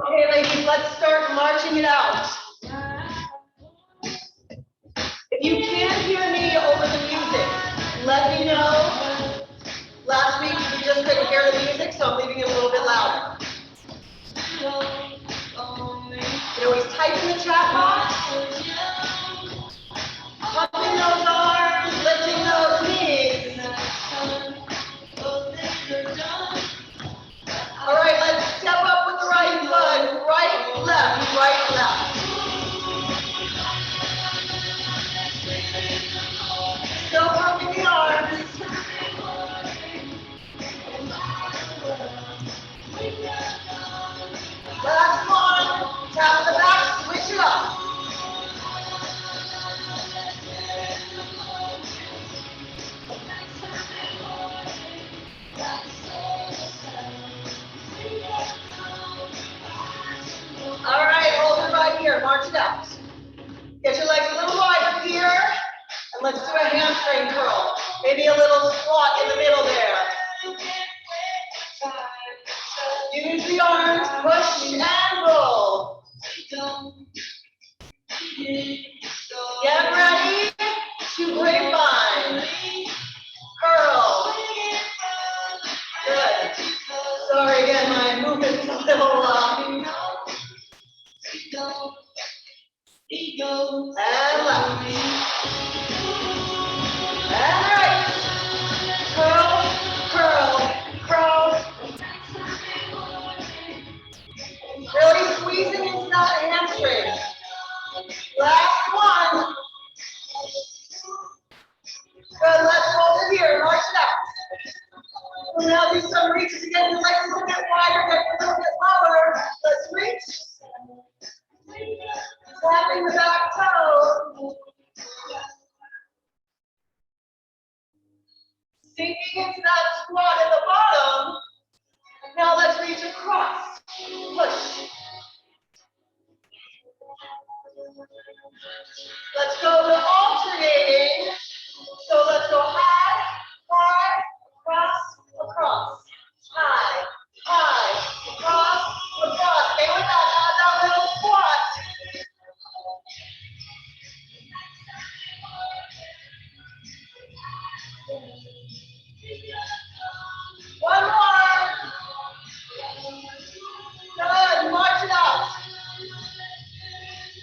Okay, ladies, let's start marching it out. If you can't hear me over the music, let me know. Last week you just couldn't hear the music, so I'm leaving it a little bit louder. You can always type in the chat box. Pumping those arms, lifting those knees. All right, let's step up with the right foot. Right, left, right, left. Still pumping the arms. Last one. Tap the back, switch it up. All right, hold it right here. March it out. Get your legs a little wider here. And let's do a hamstring curl. Maybe a little squat in the middle there. Use the arms, push and roll. Get ready to grapevine. Curl. Good. Sorry again, my movement's a little and left. And right. Curl, curl, curl. Really squeezing into that hamstring. Last one. Good, let's hold it here, march it out. We'll now do some reaches again. The legs a little bit wider, get a little bit lower. Let's reach. Tapping the back toe. Sinking into that squat at the bottom. Now let's reach across. Push. Let's go to alternating. So let's go high, high, across, across. High, high, across, across. Stay with that, add that little squat. One more. Good, march it out.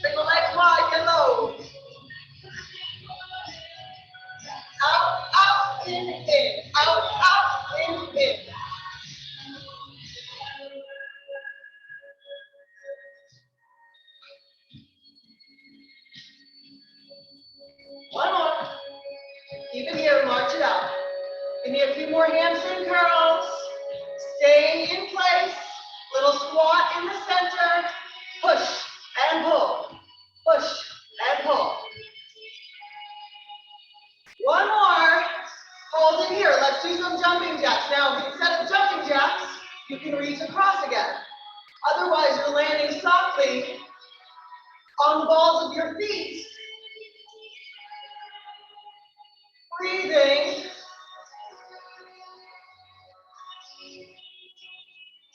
Bring the legs wide and low. Out, out, in. Out, out, in. One more. Keep it here, march it out. Give me a few more hamstring curls. Staying in place. Little squat in the center. Push and pull. Push and pull. One more. Hold it here. Let's do some jumping jacks. Now, instead of jumping jacks, you can reach across again. Otherwise, you're landing softly on the balls of your feet. Breathing.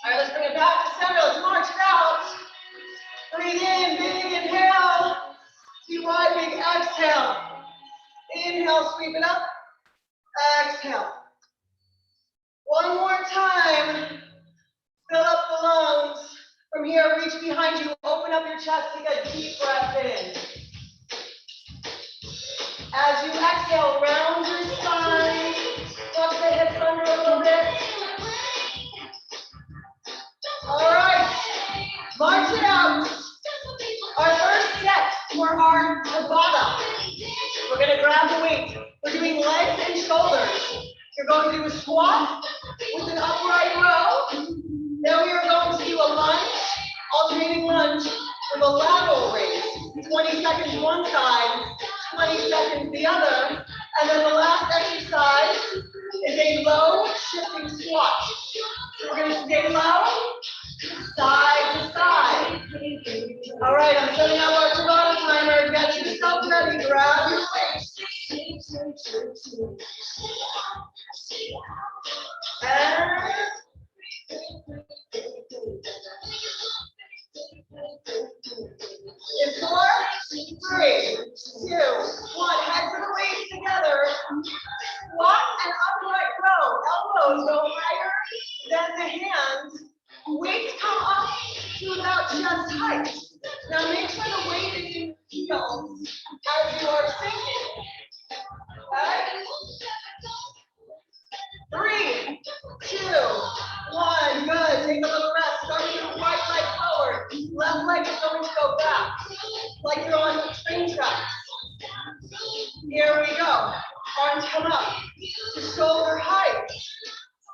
All right, let's bring it back to center. Let's march it out. Breathe in, big inhale. Deep wide, big exhale. Inhale, sweep it up. Exhale. One more time. Fill up the lungs. From here, reach behind you. Open up your chest. Take a deep breath in. As you exhale, round your spine. Tuck the hips under a little bit. All right. March it out. Our first set for our Tabata. We're going to grab the weight. We're doing legs and shoulders. You're going to do a squat with an upright row. Then we are going to do a lunge, alternating lunge with a lateral raise. 20 seconds one side, 20 seconds the other. And then the last exercise is a low shifting squat. So we're going to stay low, side to side. All right, I'm setting up our Tabata timer. Get yourself ready. Grab your weight. And chest tight. Now make sure the weight is in heels as you are sinking. Okay? 3, 2, 1. Good. Take a little rest. Start with your right leg forward. Left leg is going to go back, like you're on train tracks. Here we go. Arms come up to shoulder height.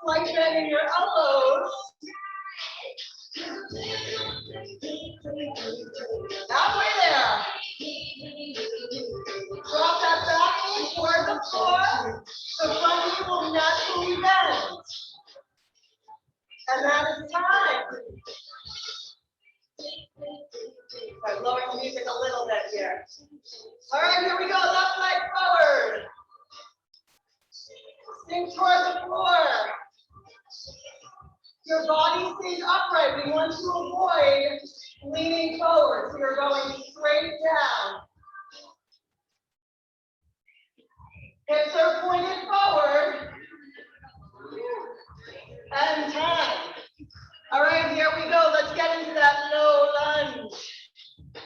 Slight bend in your elbows. Halfway there. Drop that back knee toward the floor. The front knee will naturally bend. And that is time. I'm lowering the music a little bit here. All right, here we go. Left leg forward. Sink toward the floor. Your body stays upright. We want to avoid leaning forward. So you're going straight down. Hips are pointed forward. And time. All right, here we go. Let's get into that low lunge.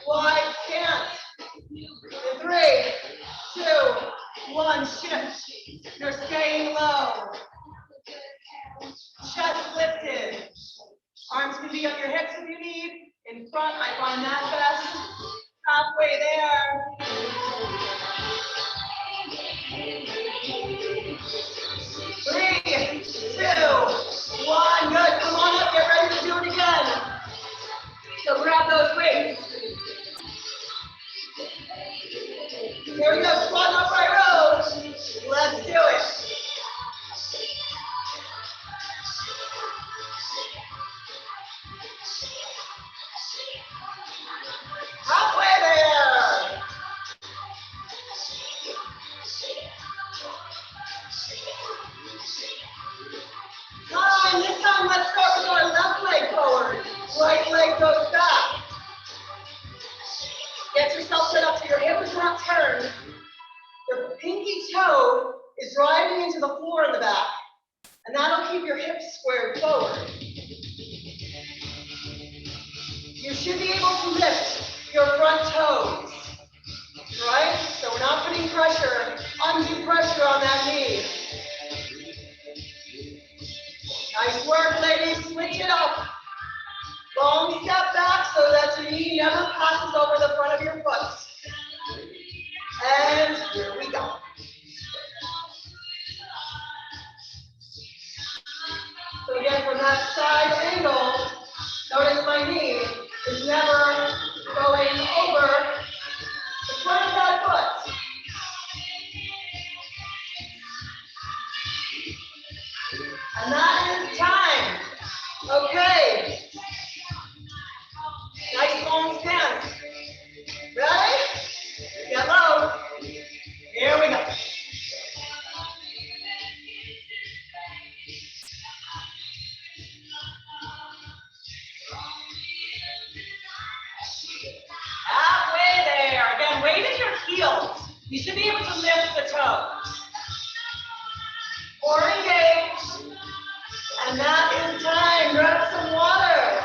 Wide stance. In 3, 2, 1, shift. You're staying low. Chest lifted. Arms can be on your hips if you need. In front, I find that best. Halfway there. 3, 2, 1. Good. Come on up. Get ready to do it again. So grab those weights. Here we go. Squat upright row. Let's do it. Halfway there. This time let's start with our left leg forward. Right leg goes back. Get yourself set up so your hip is not turned. Your pinky toe is driving into the floor in the back. And that'll keep your hips squared forward. You should be able to lift your front toes. Right? So we're not putting pressure, undue pressure on that knee. Nice work, ladies. Switch it up. Long step back so that your knee never passes over the front of your foot. And here we go. So again, from that side angle, notice my knee is never going over the front of that foot. And that is time. Okay. Nice long stance. Ready? Get low. Here we go. Halfway there. Again, weight in your heels. You should be able to lift the toes. Or engage. And that is time. Grab some water.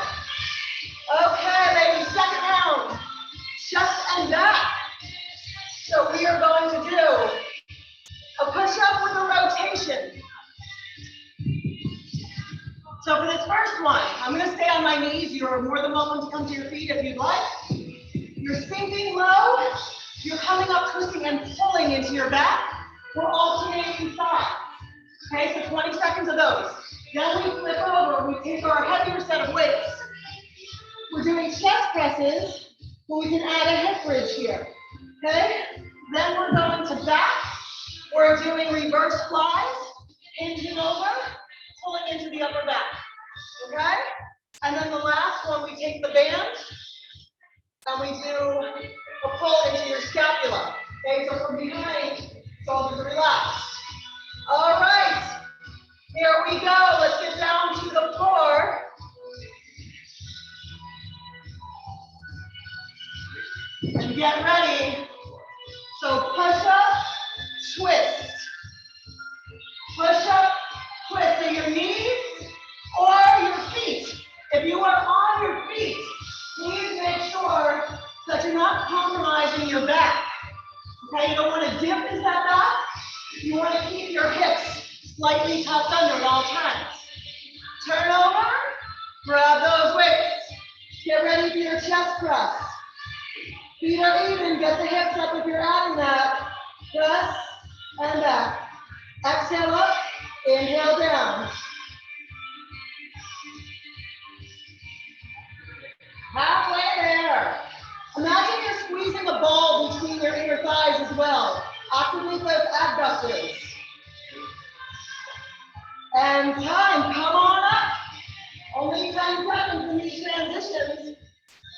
Okay, ladies, second round. Chest and back. So we are going to do a push-up with a rotation. So for this first one, I'm going to stay on my knees. You're more than welcome to come to your feet if you'd like. You're sinking low. You're coming up, twisting and pulling into your back. We're alternating sides. Okay, so 20 seconds of those. Then we flip over. We take our heavier set of weights. We're doing chest presses, but we can add a hip bridge here. Okay? Then we're going to back. We're doing reverse flies, hinging over, pulling into the upper back. Okay? And then the last one, we take the band and we do a pull into your scapula. Okay, so from behind, shoulders relaxed. All right, here we go. Let's get down to the floor. And get ready. So push up, twist. Push up, twist. So your knees or your feet. If you are on your feet, you tucked under at all times. Turn over, grab those weights. Get ready for your chest press. Feet are even, get the hips up if you're adding that. Press and back. Exhale up, inhale down. Halfway there. Imagine you're squeezing a ball between your inner thighs as well. Activate those abductors. And time, come on up. Only 10 seconds in these transitions.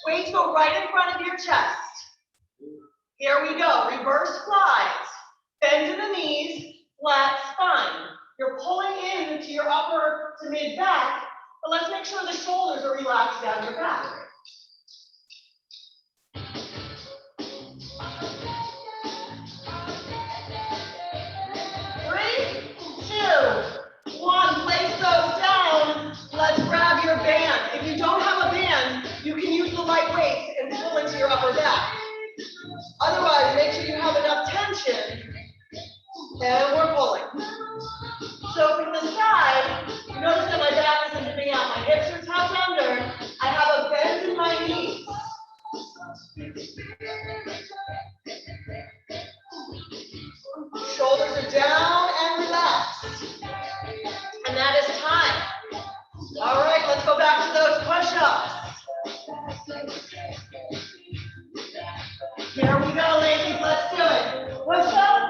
Weights go right in front of your chest. Here we go, reverse flies. Bend to the knees, flat spine. You're pulling in into your upper to mid back, but let's make sure the shoulders are relaxed down your back. 3, 2, 1, place those down. Let's grab your band. If you don't have a band, you can use the light weights and pull into your upper back. Otherwise, make sure you have enough tension. And we're pulling. So from the side, you notice that my back isn't moving out. My hips are tucked under. I have a bend in my knees. Shoulders are down and relaxed. And that is time. All right, let's go back to those push-ups. Here we go, ladies. Let's do it. Push up,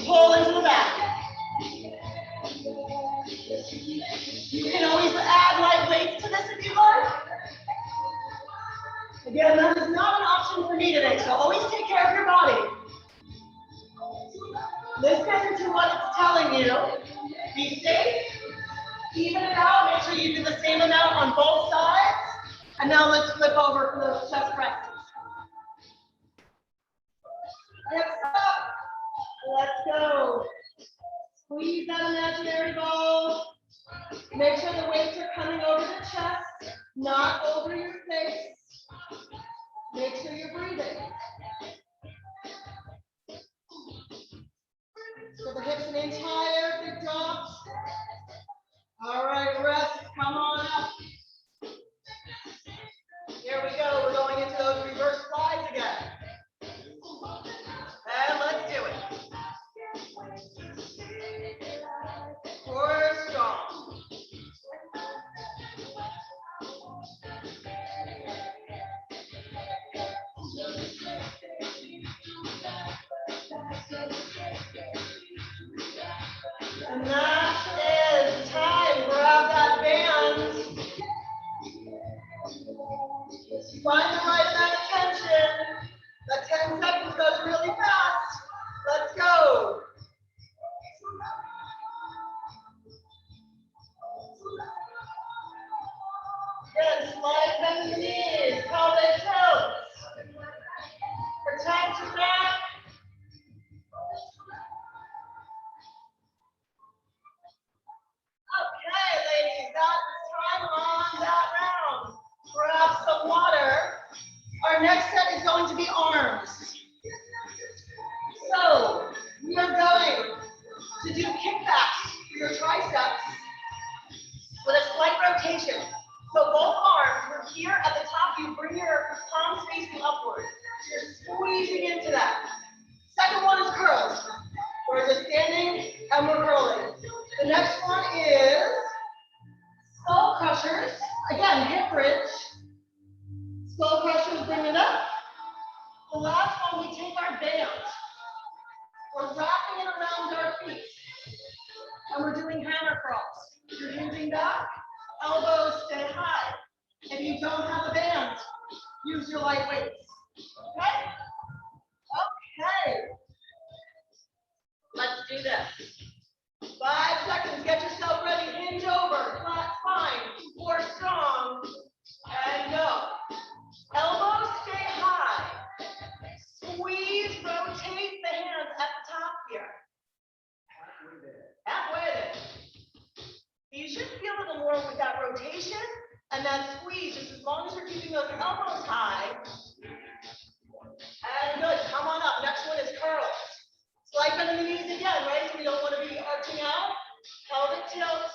pull into the back. You can always add light weights to this if you like. Again, that is not an option for me today, so always take care of your body. Listen to what it's telling you. Be safe. Even it out. Make sure you do the same amount on both sides. And now let's flip over for those chest presses. Hips up. Let's go. Squeeze that imaginary ball. Make sure the weights are coming over the chest, not over your face. Make sure you're breathing. So the hips and the entire big drops. All right, rest. Come on up. Here we go. We're going into those reverse flies again. And let's do it. Core strong. And that is time. Grab that band. Find the right amount of tension. That 10 seconds goes really fast. Let's go. Good. Slide bend the knees. Pelvic tilt. Protect your back. Okay, ladies, that is time on that round. Grab some water. Our next set is going to be arms. So we are going to do kickbacks for your triceps with a slight rotation. So both arms, we're here at the top, you bring your palms facing upward. You're squeezing into that. Second one is curls. We're just standing and we're curling. The next one is skull crushers. Again, hip bridge. Skull crushers, bring it up. The last one, we take our band. We're wrapping it around our feet. And we're doing hammer crawls. You're hinging back, elbows stay high. If you don't have a band, use your light weights. Okay? Okay. Let's do this. 5 seconds, get yourself ready, hinge over, flat spine, core strong, and go. Elbows stay high. Squeeze, rotate the hands at the top here. Halfway there. You should feel a little more with that rotation and that squeeze, just as long as you're keeping those elbows high. And good, come on up. Next one is curls. Slide bend in the knees again, right? So we don't want to be arching out. pelvic tilt,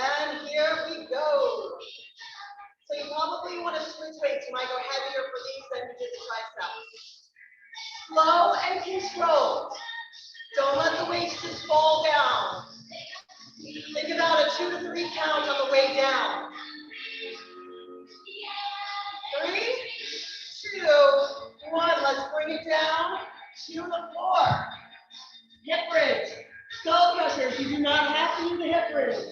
and here we go. So you probably want to switch weights. You might go heavier for these than you did the triceps. Slow and controlled. Don't let the weights just fall down. Think about a 2 to 3 count on the way down. 3, 2, 1. Let's bring it down to the floor. Hip bridge. Skull crushers. You do not have to use the hip bridge.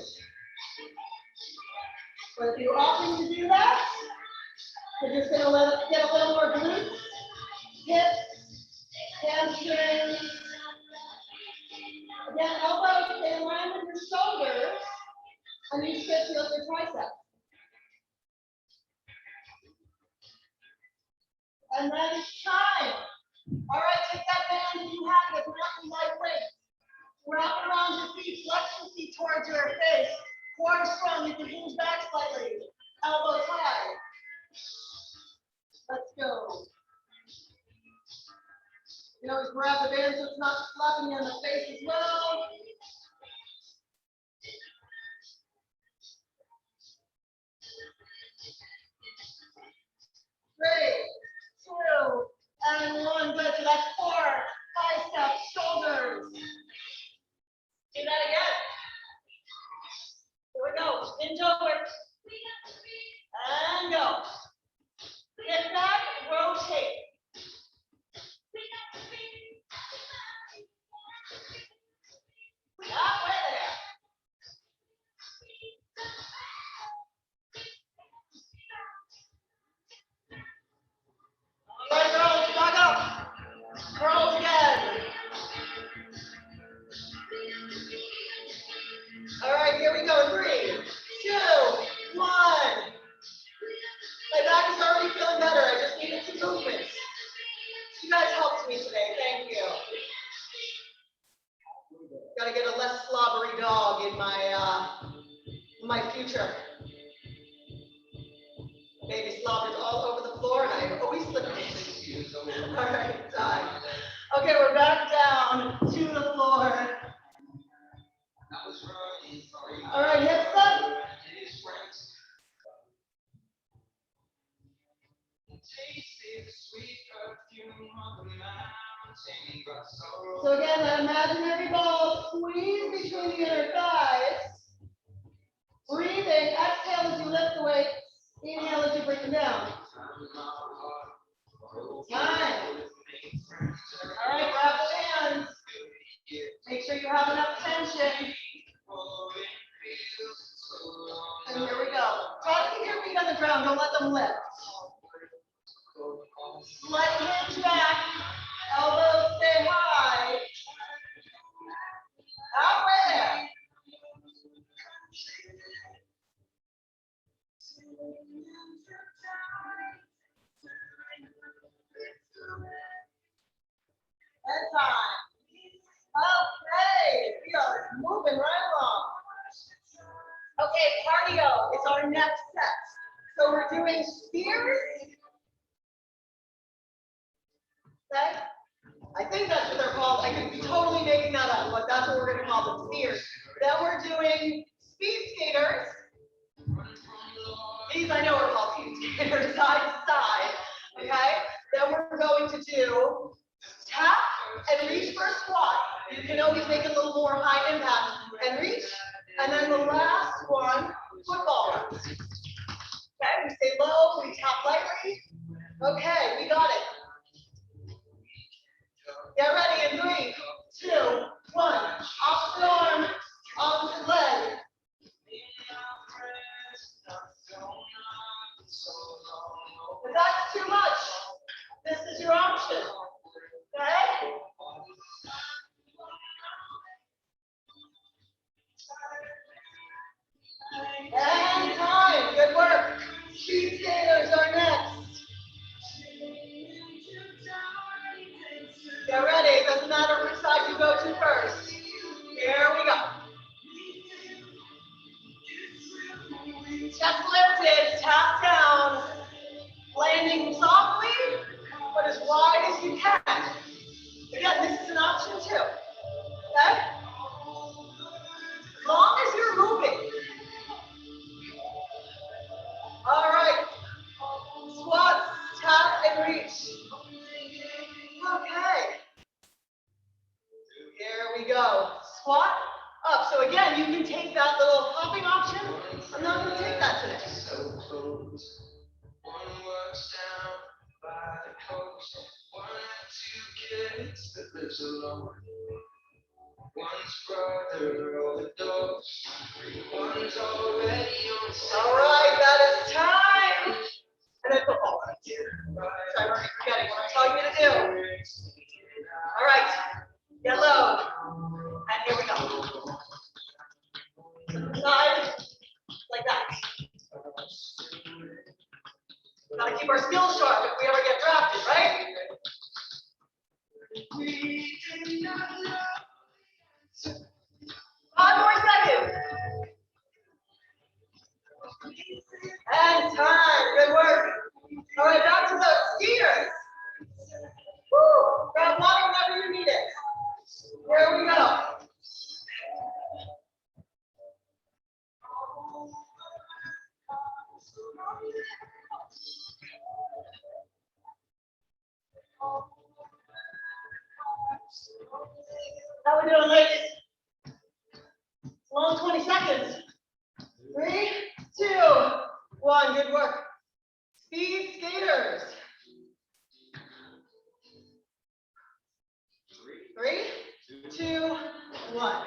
But if you're opting to do that, we're just going to let it get a little more glutes, hips, hamstrings. Again, elbows stay aligned with your shoulders, and you still feel your triceps. And then time. All right, take that band if you have it, if not lightweight. Wrap it around your feet, flex your feet towards your face. Core strong, you can hinge back slightly. Elbows high. Let's go. You always grab the band so it's not slapping you in the face as well. 3, 2, and 1. Good. So that's core, biceps, shoulders. Do that again. Here we go. Hinge over. And go. Hip back, rotate. Halfway there. All right, girls, back up. Curls again. All right, here we go. 3, 2, 1. My back is already feeling better. I just needed some movements. You guys helped me today. Thank you. Got to get a less slobbery dog in my future. Baby slobbers all over the floor, and I always slip it. All right, time. Okay, we're back down to the floor. All right, hips up. So again, that imaginary ball squeeze between the inner thighs. Breathing, exhale as you lift the weight. Inhale as you bring them down. Time. All right, grab the hands. Make sure you have enough tension. And here we go. Try to keep your feet on the ground. Don't let them lift. Slight hinge back. Elbows stay high. Halfway there. And time. Okay, we are moving right along. Okay, cardio is our next set. So we're doing spears. Okay? I think that's what they're called. I could be totally making that up, but that's what we're going to call them, spears. Then we're doing speed skaters. These I know are called speed skaters, side to side. Okay? Then we're going to do tap and reach for a squat. You can always make it a little more high impact and reach. And then the last one, football runs. Okay, we stay low, we tap lightly. Okay, we got it. Get ready in 3, 2, 1. Opposite arm, opposite leg. If that's too much, this is your option. Okay? And time. Good work. Speed skaters are next. Get ready. It doesn't matter which side you go to first. Here we go. Chest lifted. Tap down. Landing softly, but as wide as you can. Again, this is an option too. Okay? long as you're moving. All right. Squats, tap, and reach. Okay. Here we go. Squat up. So again, you can take that little hopping option. I'm not going to take that today. So close. One works down by the coast. One had 2 kids that lives alone. One's brother overdosed. One's already on. All right, that is time. And then football. Sorry, we're forgetting what I'm telling you to do. All right, yellow. And here we go. Side, like that. Gotta keep our skills sharp if we ever get drafted, right? We do not know. 5 more seconds. And time. Good work. All right, back to the skiers. Woo! Grab water whenever you need it. Here we go. How we doing, ladies? Long 20 seconds. 3, 2, 1. Good work. Speed skaters. 3, 2, 1.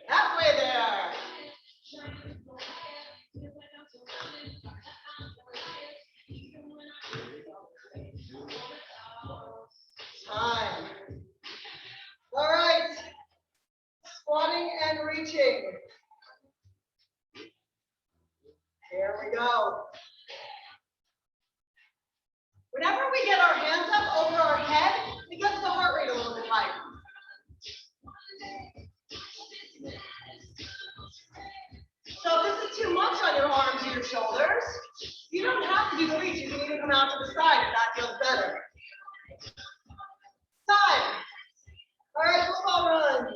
Halfway there. Time. All right. Squatting and reaching. Here we go. Whenever we get our hands up over our head, it gets the heart rate a little bit higher. So if this is too much on your arms or your shoulders, you don't have to do the reach. You can even come out to the side if that feels better. Time. All right, football runs.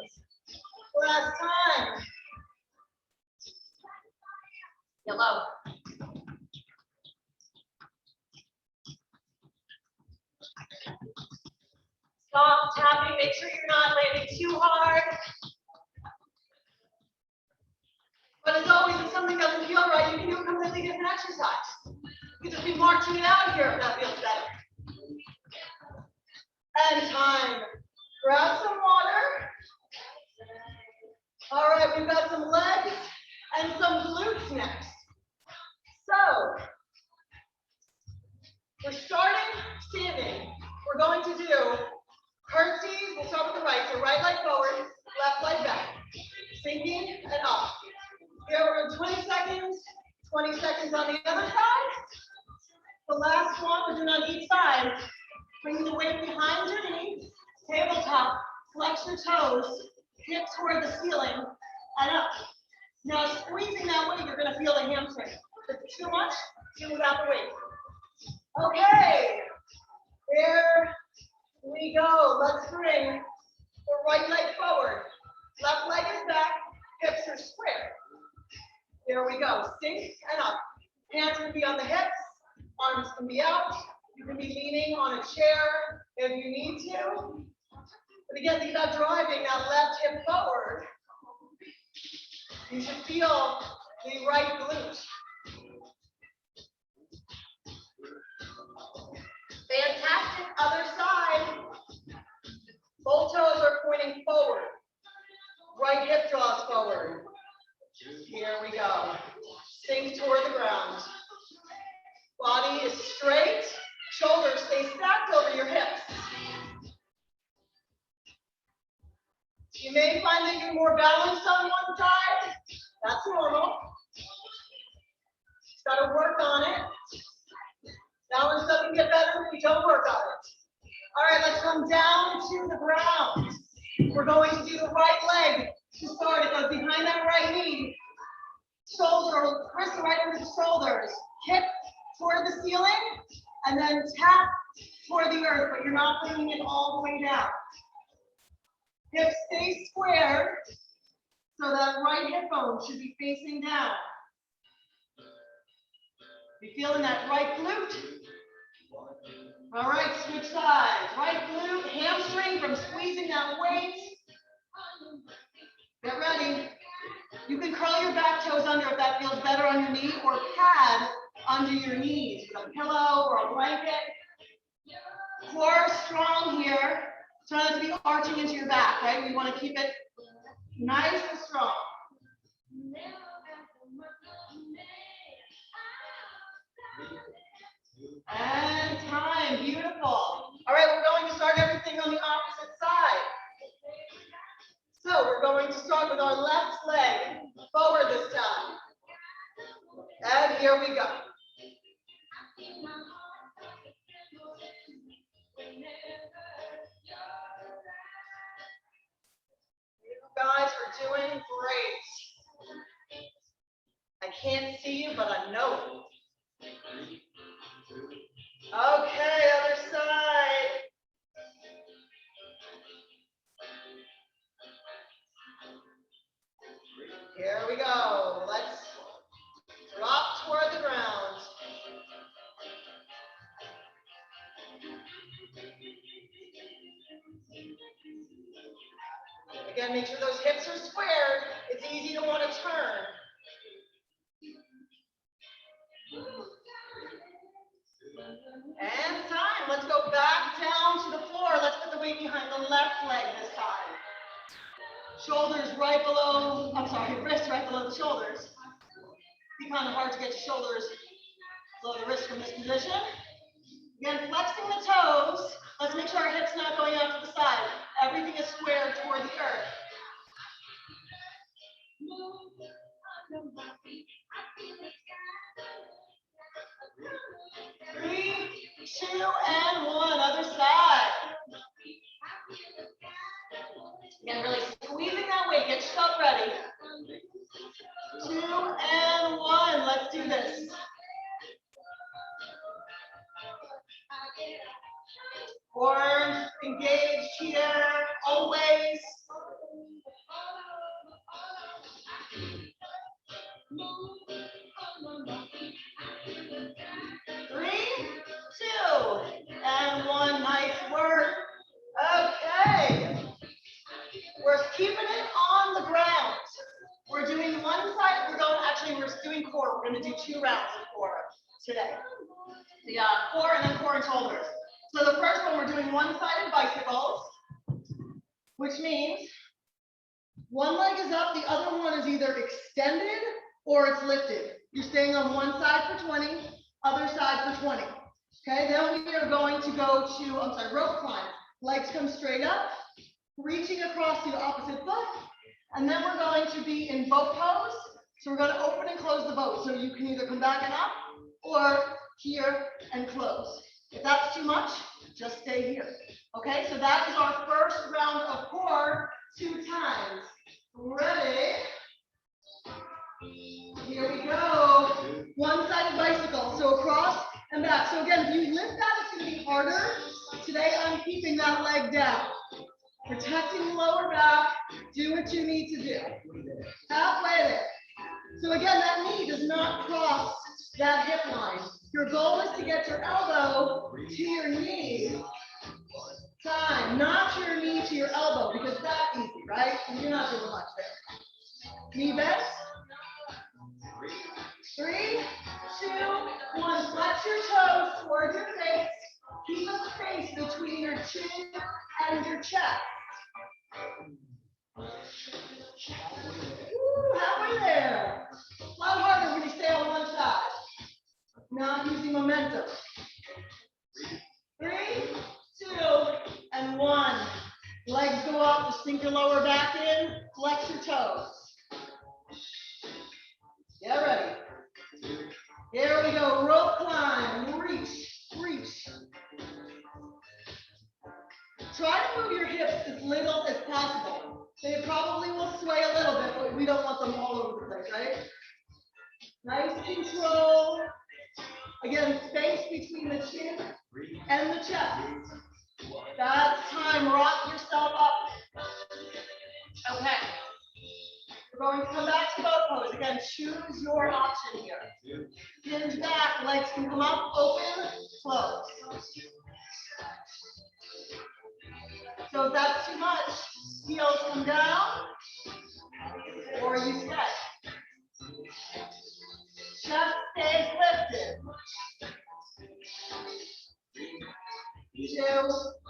Last time. Yellow. Stop tapping. Make sure you're not landing too hard. But as always, if something doesn't feel right, you can do a completely different exercise. You can just be marching it out here if that feels better. And time. Grab some water. All right, we've got some legs and some glutes next. So, we're starting standing. We're going to do curtsies. We'll start with the right. So right leg forward, left leg back. Sinking and up. Here we're in 20 seconds. 20 seconds on the other side. The last one we're doing on each side. Bring the weight behind your knee. Tabletop. Flex your toes. Hips toward the ceiling and up. Now squeezing that weight, you're going to feel the hamstring. If it's too much, do without the weight. Okay. Here we go. Let's bring the right leg forward. Left leg is back. Hips are square. Here we go. Sink and up. Hands can be on the hips. Arms can be out. You can be leaning on a chair if you need to. But again, think about driving that left hip forward. You should feel the right glute. Fantastic. Other side. Both toes are pointing forward. Right hip draws forward. Here we go. Sink toward the ground. Body is straight. Shoulders stay stacked over your hips. You may find that you're more balanced on one side. That's normal. Just got to work on it. Balance doesn't get better if we don't work on it. All right, let's come down to the ground. We're going to do the right leg to start. It goes behind that right knee. Shoulder, press right into the shoulders. Hip toward the ceiling and then tap toward the earth, but you're not bringing it all the way down. Hips stay squared, so that right hip bone should be facing down. You feeling that right glute? All right, switch sides. Right glute, hamstring from squeezing that weight. Get ready. You can curl your back toes under if that feels better on your knee, or pad under your knees with a pillow or a blanket. Core strong here. Try not to be arching into your back, right? We want to keep it nice and strong. And time, beautiful. All right, we're going to start everything on the opposite side. So we're going to start with our left leg forward this time. And here we go. You guys are doing great. I can't see you, but I know it. Okay, other side. Here we go. Let's drop toward the ground. Again, make sure those hips are squared. It's easy to want to turn. And time. Let's go back down to the floor. Let's put the weight behind the left leg this time. Shoulders right below, wrists right below the shoulders. It'd be kind of hard to get your shoulders below the wrist from this position. Again, flexing the toes. Let's make sure our hips not going out to the side. Everything is squared toward the earth. 3, 2, and 1. Other side. Again, really squeezing that weight. Get yourself ready. 2 and 1. Let's do this. Core engaged here, always. Three, 2, and 1. Nice work. Okay. We're keeping it on the ground. We're doing one side. We're doing core. We're going to do 2 rounds of core today. The core and then core and shoulders. So the first one, we're doing one-sided bicycles, which means one leg is up, the other one is either extended or it's lifted. You're staying on one side for 20, other side for 20. Okay, then we are going to go to, rope climb. Legs come straight up, reaching across to the opposite foot, and then we're going to be in boat pose. So we're going to open and close the boat. So you can either come back and up, or here and close. If that's too much, just stay here. Okay, so that is our first round of core 2 times. Ready? Here we go. One-sided bicycle. So across and back. So again, if you lift that, it's going to be harder. Today, I'm keeping that leg down. Protecting the lower back. Do what you need to do. Halfway there. So again, that knee does not cross that hip line. Your goal is to get your elbow to your knee. Time, not your knee to your elbow, because that's easy, right? And you're not doing much there. Knee bends. 3, 2, 1. Flex your toes towards your face. Keep a space between your chin and your chest. Woo, halfway there. A lot harder when you stay on one side. Not using momentum. 3, 2, and 1. Legs go up, just sink your lower back in, flex your toes. Get ready. Here we go, rope climb, reach, reach. Try to move your hips as little as possible. They probably will sway a little bit, but we don't want them all over the place, right? Nice control. Again, space between the chin and the chest. That's time. Rock yourself up. Okay. We're going to come back to boat pose. Again, choose your option here. Hinge back, legs can come up, open, close. So if that's too much, heels come down, or you stay. Chest stays lifted. 2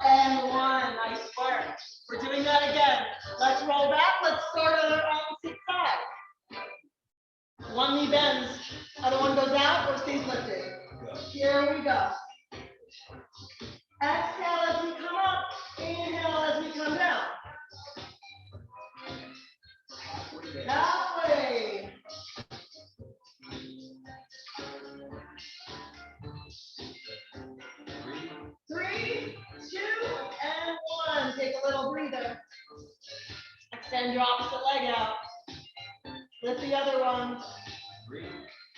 and 1. Nice work. We're doing that again. Let's roll back. Let's start on our opposite side. One knee bends, other one goes out or stays lifted. Here we go. Exhale as we come up. Inhale as we come down. Halfway. Three, 2, and 1. Take a little breather. Extend your opposite leg out. Lift the other one.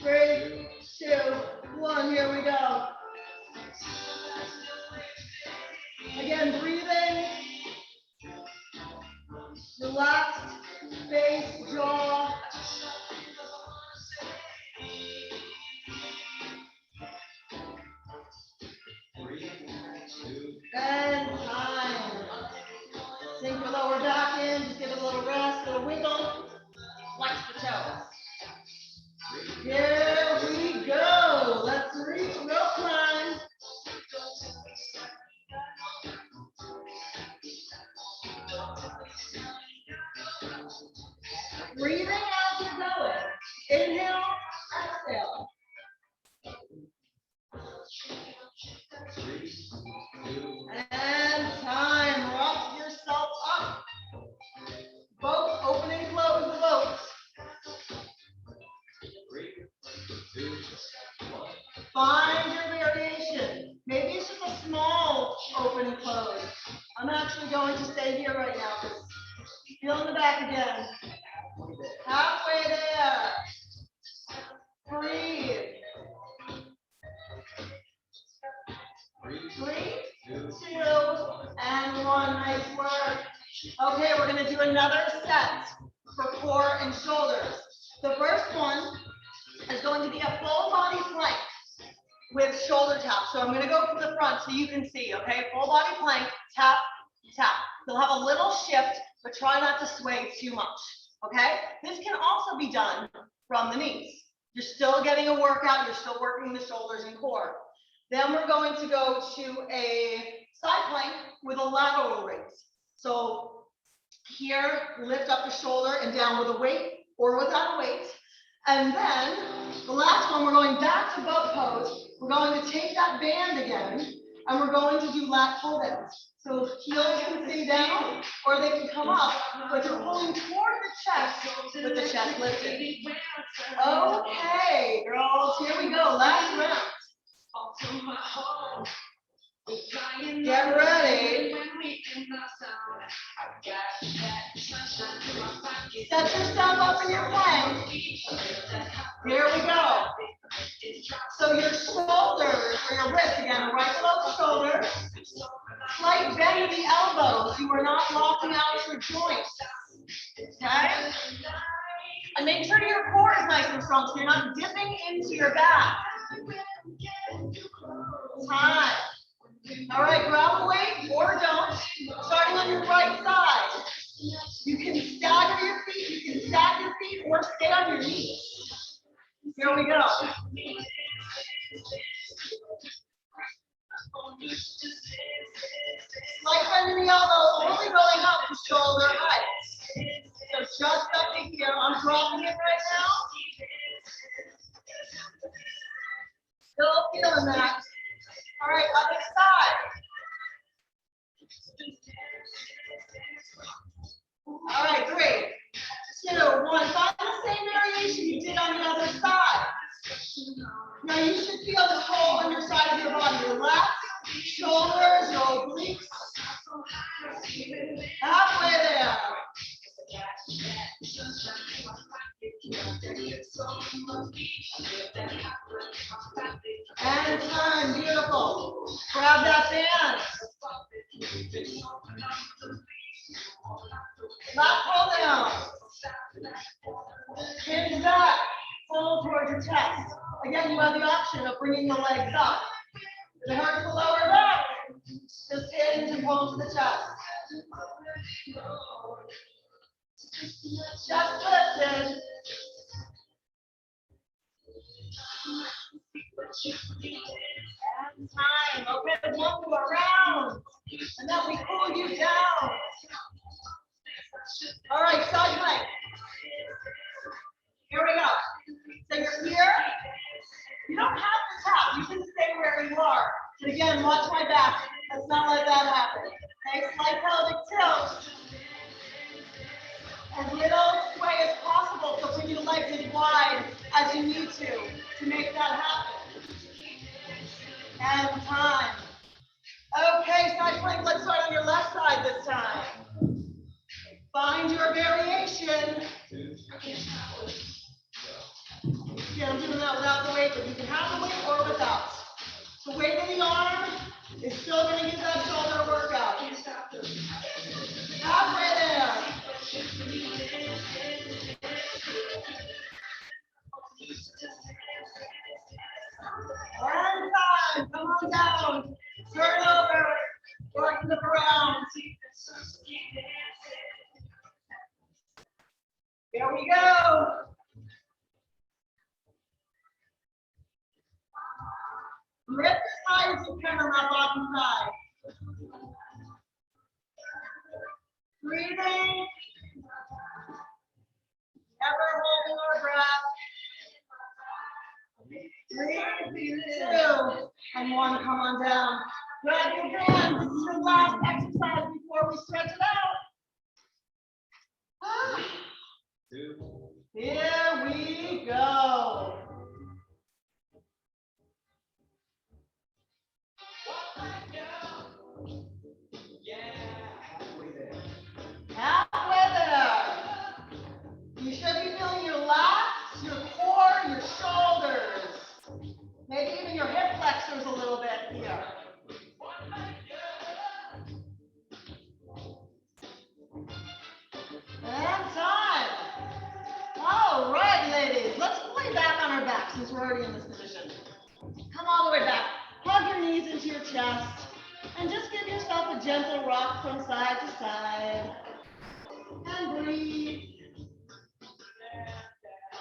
3, 2, 1. Here we go. Again, breathing. Relaxed face, jaw. And time. Sink your lower back in. Just give it a little rest, a little wiggle. Flex the toes. Here we go. Let's reach, rope climb. Breathing as you're going. Inhale, exhale. And time. Rock yourself up. Both open and close the boat. Find your variation. Maybe it's just a small open and close. I'm actually going to stay here right now because feel in the back again. Halfway there. Breathe. 3, 2, and 1. Nice work. Okay, we're going to do another set for core and shoulders. The first one is going to be a full body plank with shoulder tap. So I'm going to go from the front so you can see, okay? Full body plank, tap, tap. You'll have a little shift, but try not to sway too much, okay? This can also be done from the knees. You're still getting a workout. You're still working the shoulders and core. Then we're going to go to a side plank with a lateral raise. So here, lift up the shoulder and down with a weight or without a weight. And then the last one, we're going back to boat pose. We're going to take that band again, and we're going to do lat pull downs. So heels can stay down, or they can come up, but you're pulling toward the chest with the chest lifted. Okay, girls, here we go. Last round. Get ready. Set yourself up in your plank. Here we go. So your shoulders, or your wrists again, right below the shoulders. Slight bend of the elbows. You are not locking out your joints. Okay? And make sure your core is nice and strong so you're not dipping into your back. Time. All right, grab a weight or don't. Starting on your right side. You can stagger your feet, you can stack your feet, or stay on your knees. Here we go. Slight bend in the elbow, only going up to shoulder height. So just up to here. I'm dropping it right now. Still feeling that. All right, other side. All right, 3, 2, 1. Find the same variation you did on the other side. Now you should feel the pull on your side of your body. Your lats, shoulders, your obliques. Halfway there. Lat pull down. Hands back. Pull towards your chest. Again, you have the option of bringing the legs up. If it hurts the lower back, just hinge and pull to the chest. Chest lifted. And time. Okay, one more round. And then we cool you down. All right, side plank. Here we go. So you're here. You don't have to tap. You can stay where you are. But again, watch my back. Let's not let that happen. Okay, slight pelvic tilt. As little sway as possible. So bring your legs as wide as you need to make that happen. And time. Okay, side plank. Let's start on your left side this time. Find your variation. Yeah, I'm doing that without the weight, but you can have the weight or without. The weight in the arm is still going to give that shoulder workout. Halfway there. And time. Come on down. Turn over. Working the around. Here we go. Grip as high as you can on that bottom side. Breathing. Never holding our breath. 3, 2, and 1. Come on down. Grab your hands. This is your last exercise before we stretch it out. Here we go. Halfway there. You should be feeling your lats, your core, your shoulders. Maybe even your hip flexors a little bit here. And time. All right, ladies. Let's lay back on our back since we're already in this position. Come all the way back. Hug your knees into your chest. And just give yourself a gentle rock from side to side. And breathe.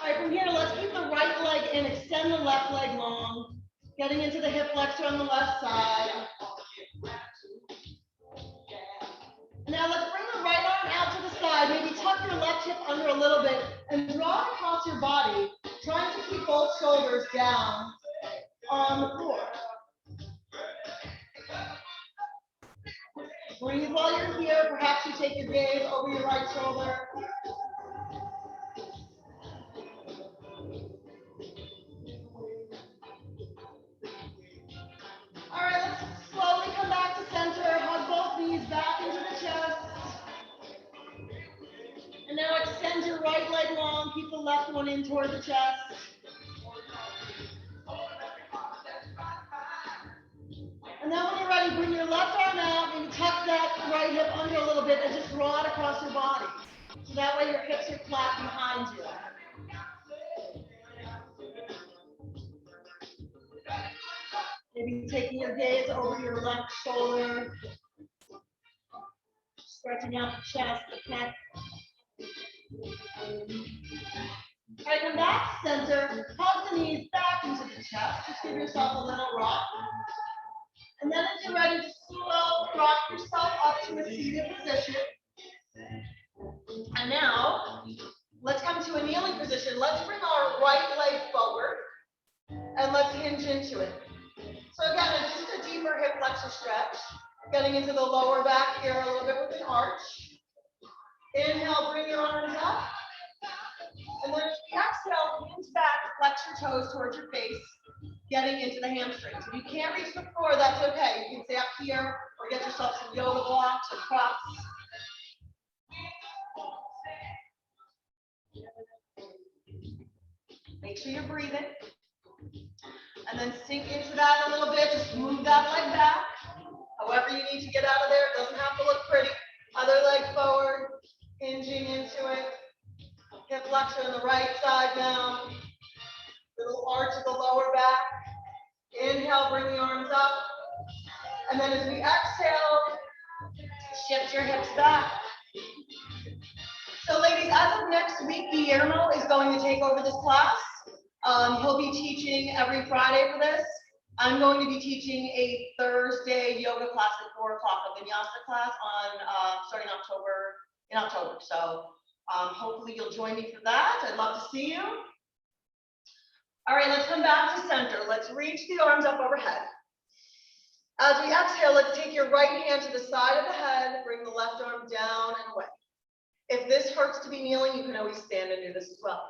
All right, from here, let's keep the right leg in. Extend the left leg long. Getting into the hip flexor on the left side. Now let's bring the right arm out to the side. Maybe tuck your left hip under a little bit and draw it across your body, trying to keep both shoulders down on the floor. Breathe while you're here. Perhaps you take your gaze over your right shoulder. All right, let's slowly come back to center. Hug both knees back into the chest. And now extend your right leg long. Keep the left one in toward the chest. And then when you're ready, bring your left arm out and tuck that right hip under a little bit and just draw it across your body. So that way your hips are flat behind you. Maybe taking your gaze over your left shoulder. Stretching out the chest, the neck. All right, come back to center. Hug the knees back into the chest. Just give yourself a little rock. And then as you're ready, just slow rock yourself up to a seated position. And now, let's come to a kneeling position. Let's bring our right leg forward. And let's hinge into it. So again, it's just a deeper hip flexor stretch. Getting into the lower back here a little bit with an arch. Inhale, bring your arms up. And then as you exhale, hinge back, flex your toes towards your face. Getting into the hamstrings. If you can't reach the floor, that's okay. You can stay up here or get yourself some yoga blocks or props. Make sure you're breathing. And then sink into that a little bit. Just move that leg back. however you need to get out of there. It doesn't have to look pretty. Other leg forward, hinging into it. Hip flexor on the right side down. Little arch of the lower back. Inhale, bring the arms up. And then as we exhale, shift your hips back. So ladies, as of next week, Guillermo is going to take over this class. He'll be teaching every Friday for this. I'm going to be teaching a Thursday yoga class at 4 o'clock, a vinyasa class on starting in October. So hopefully you'll join me for that. I'd love to see you. All right, let's come back to center. Let's reach the arms up overhead. As we exhale, let's take your right hand to the side of the head, bring the left arm down and away. If this hurts to be kneeling, you can always stand and do this as well.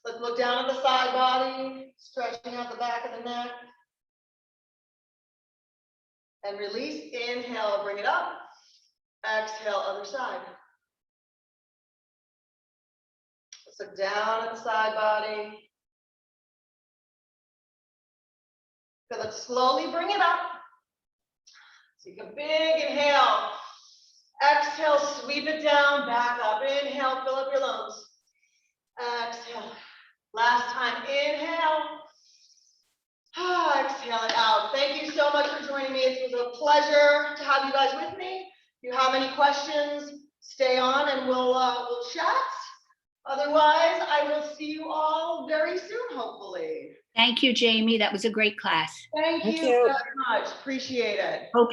Let's look down at the side body, stretching out the back of the neck. And release, inhale, bring it up. Exhale, other side. Let's look down at the side body. Good, let's slowly bring it up. Take a big inhale. Exhale, sweep it down, back up. Inhale, fill up your lungs. Exhale. Last time, inhale. Exhale it out. Thank you so much for joining me. It was a pleasure to have you guys with me. If you have any questions, stay on and we'll chat. Otherwise, I will see you all very soon, hopefully. Thank you, Jaime. That was a great class. Thank you very much. Appreciate it.